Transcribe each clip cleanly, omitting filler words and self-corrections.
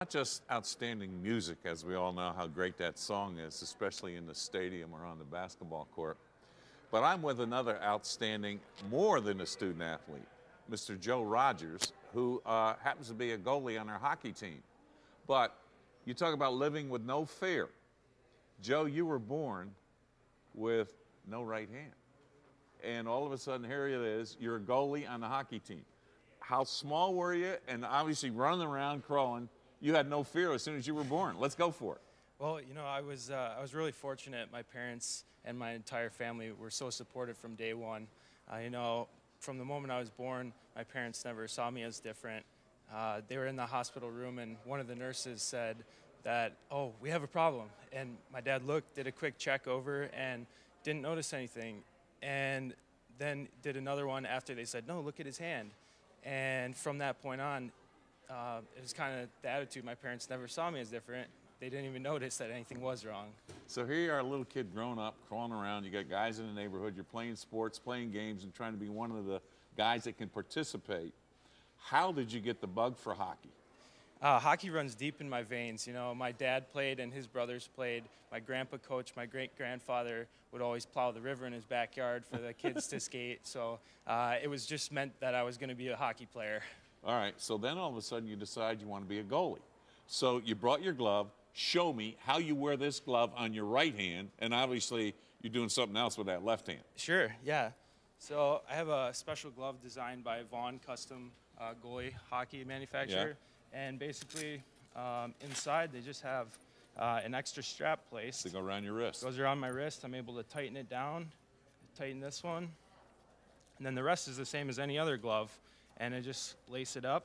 Not just outstanding music, as we all know how great that song is, especially in the stadium or on the basketball court, but I'm with another outstanding, more than a student athlete, Mr. Joe Rogers, who happens to be a goalie on our hockey team. But you talk about living with no fear. Joe, you were born with no right hand. And all of a sudden, here it is, you're a goalie on the hockey team. How small were you? And obviously running around, crawling. You had no fear as soon as you were born. Let's go for it. Well, I was really fortunate. My parents and my entire family were so supportive from day one. From the moment I was born, my parents never saw me as different. They were in the hospital room, and one of the nurses said that, "Oh, we have a problem." And my dad looked, did a quick check over, and didn't notice anything. And then did another one after they said, "No, look at his hand." And from that point on, it was kind of the attitude. My parents never saw me as different. They didn't even notice that anything was wrong. So here you are, a little kid growing up, crawling around. You got guys in the neighborhood. You're playing sports, playing games, and trying to be one of the guys that can participate. How did you get the bug for hockey? Hockey runs deep in my veins. My dad played and his brothers played. My grandpa coached. My great-grandfather would always plow the river in his backyard for the kids to skate. So it was just meant that I was going to be a hockey player. All right, so then all of a sudden you decide you want to be a goalie. So you brought your glove. Show me how you wear this glove on your right hand, and obviously you're doing something else with that left hand. Sure, yeah. So I have a special glove designed by Vaughn Custom Goalie Hockey Manufacturer. Yeah. And basically inside they just have an extra strap placed. To go around your wrist. Goes around my wrist. I'm able to tighten it down, tighten this one, and then the rest is the same as any other glove. And I just lace it up,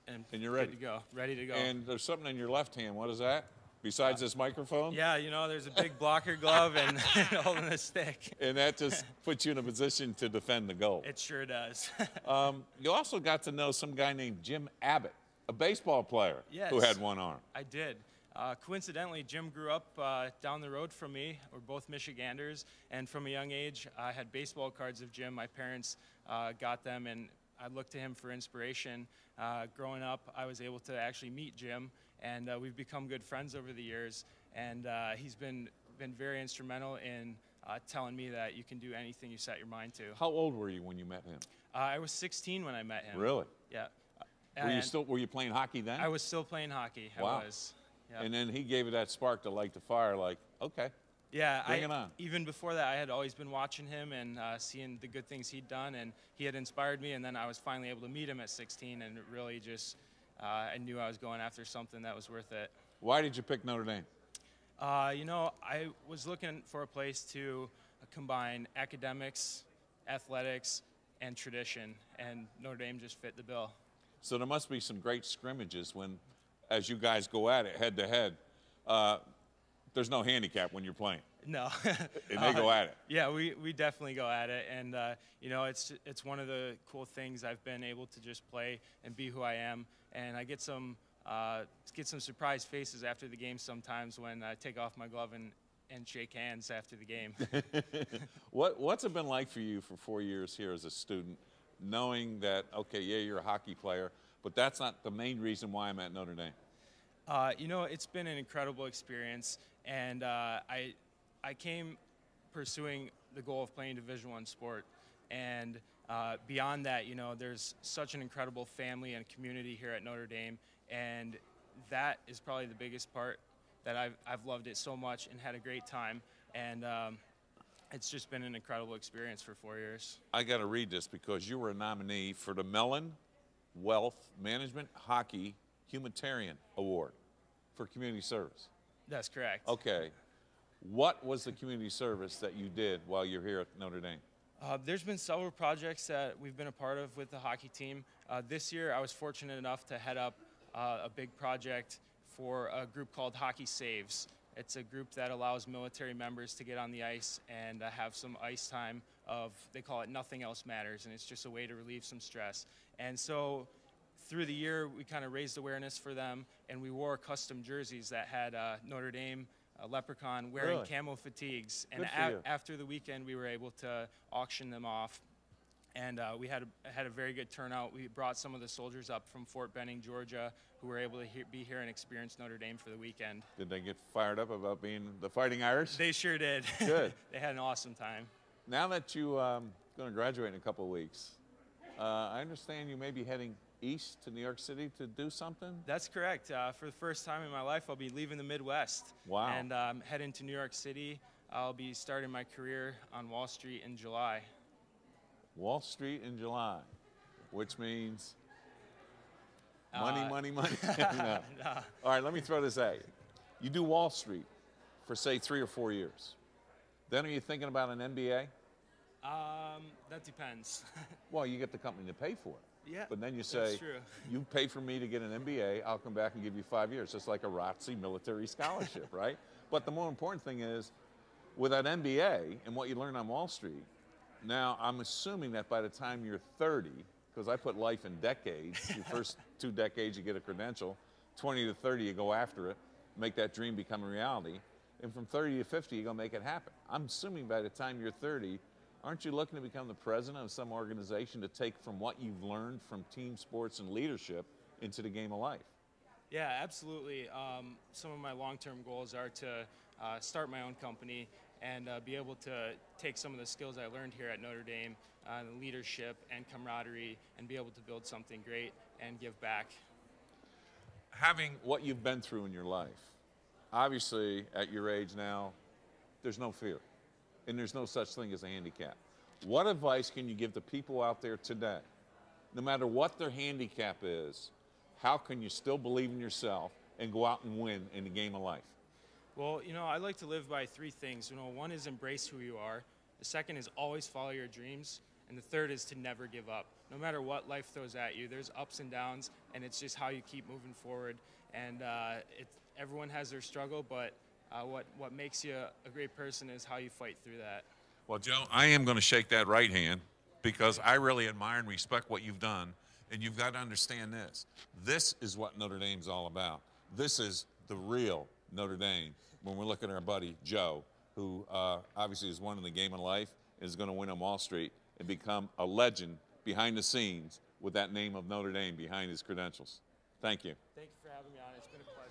and you're ready. Good to go. Ready to go. And there's something in your left hand. What is that? Besides this microphone? Yeah, there's a big blocker glove and holding a stick. And that just puts you in a position to defend the goal. It sure does. You also got to know some guy named Jim Abbott, a baseball player. Yes, who had one arm. I did. Coincidentally, Jim grew up down the road from me. We're both Michiganders, and from a young age, I had baseball cards of Jim. My parents got them, and I looked to him for inspiration. Growing up, I was able to actually meet Jim, and we've become good friends over the years. And he's been very instrumental in telling me that you can do anything you set your mind to. How old were you when you met him? I was 16 when I met him. Really? Yeah. Were you playing hockey then? I was still playing hockey. Wow. I was. Yep. And then he gave you that spark to light the fire, like, okay, yeah, bring it on. Even before that, I had always been watching him and seeing the good things he'd done, and he had inspired me, and then I was finally able to meet him at 16, and it really just, I knew I was going after something that was worth it. Why did you pick Notre Dame? I was looking for a place to combine academics, athletics, and tradition, and Notre Dame just fit the bill. So there must be some great scrimmages when, as you guys go at it head to head, there's no handicap when you're playing. No. And they go at it. Yeah, we definitely go at it, and it's one of the cool things. I've been able to just play and be who I am, and I get some surprised faces after the game sometimes when I take off my glove and shake hands after the game. What's it been like for you for 4 years here as a student, knowing that, okay, yeah, you're a hockey player, but that's not the main reason why I'm at Notre Dame? It's been an incredible experience, and I came pursuing the goal of playing Division I sport, and beyond that, there's such an incredible family and community here at Notre Dame, and that is probably the biggest part. That I've loved it so much and had a great time, and it's just been an incredible experience for 4 years. I got to read this because you were a nominee for the Mellon Wealth Management Hockey Humanitarian Award for community service. That's correct. Okay. What was the community service that you did while you're here at Notre Dame? There's been several projects that we've been a part of with the hockey team. This year, I was fortunate enough to head up a big project for a group called Hockey Saves. It's a group that allows military members to get on the ice and have some ice time they call it Nothing Else Matters, and it's just a way to relieve some stress. And so through the year, we kind of raised awareness for them, and we wore custom jerseys that had Notre Dame leprechaun wearing camo fatigues. And after the weekend, we were able to auction them off And we had a very good turnout. We brought some of the soldiers up from Fort Benning, Georgia, who were able to be here and experience Notre Dame for the weekend. Did they get fired up about being the Fighting Irish? They sure did. Good. They had an awesome time. Now that you're going to graduate in a couple of weeks, I understand you may be heading east to New York City to do something? That's correct. For the first time in my life, I'll be leaving the Midwest. Wow. And heading to New York City. I'll be starting my career on Wall Street in July. Wall Street in July, which means money, money, money. No. No. All right, let me throw this at you. You do Wall Street for, say, 3 or 4 years. Then are you thinking about an MBA? That depends. Well, you get the company to pay for it. Yeah, But then you that's say, true. you pay for me to get an MBA, I'll come back and give you 5 years. Just like a ROTC military scholarship, right? But the more important thing is, with that MBA and what you learn on Wall Street, now I'm assuming that by the time you're 30, because I put life in decades, your first 2 decades you get a credential, 20 to 30 you go after it, make that dream become a reality, and from 30 to 50 you're going to make it happen. I'm assuming by the time you're 30, aren't you looking to become the president of some organization to take from what you've learned from team sports and leadership into the game of life? Yeah, absolutely. Some of my long-term goals are to start my own company and be able to take some of the skills I learned here at Notre Dame, leadership and camaraderie, and be able to build something great and give back. Having what you've been through in your life, obviously at your age now, there's no fear, and there's no such thing as a handicap. What advice can you give to people out there today, no matter what their handicap is, how can you still believe in yourself and go out and win in the game of life? Well, I like to live by 3 things. One is embrace who you are. The second is always follow your dreams. And the third is to never give up. No matter what life throws at you, there's ups and downs, and it's just how you keep moving forward. And everyone has their struggle, but what makes you a great person is how you fight through that. Well, Joe, I am going to shake that right hand because I really admire and respect what you've done, and you've got to understand this. This is what Notre Dame's all about. This is the real Notre Dame. When we're looking at our buddy Joe, who obviously is one in the game of life, is going to win on Wall Street and become a legend behind the scenes with that name of Notre Dame behind his credentials. Thank you. Thank you for having me on. It's been a pleasure.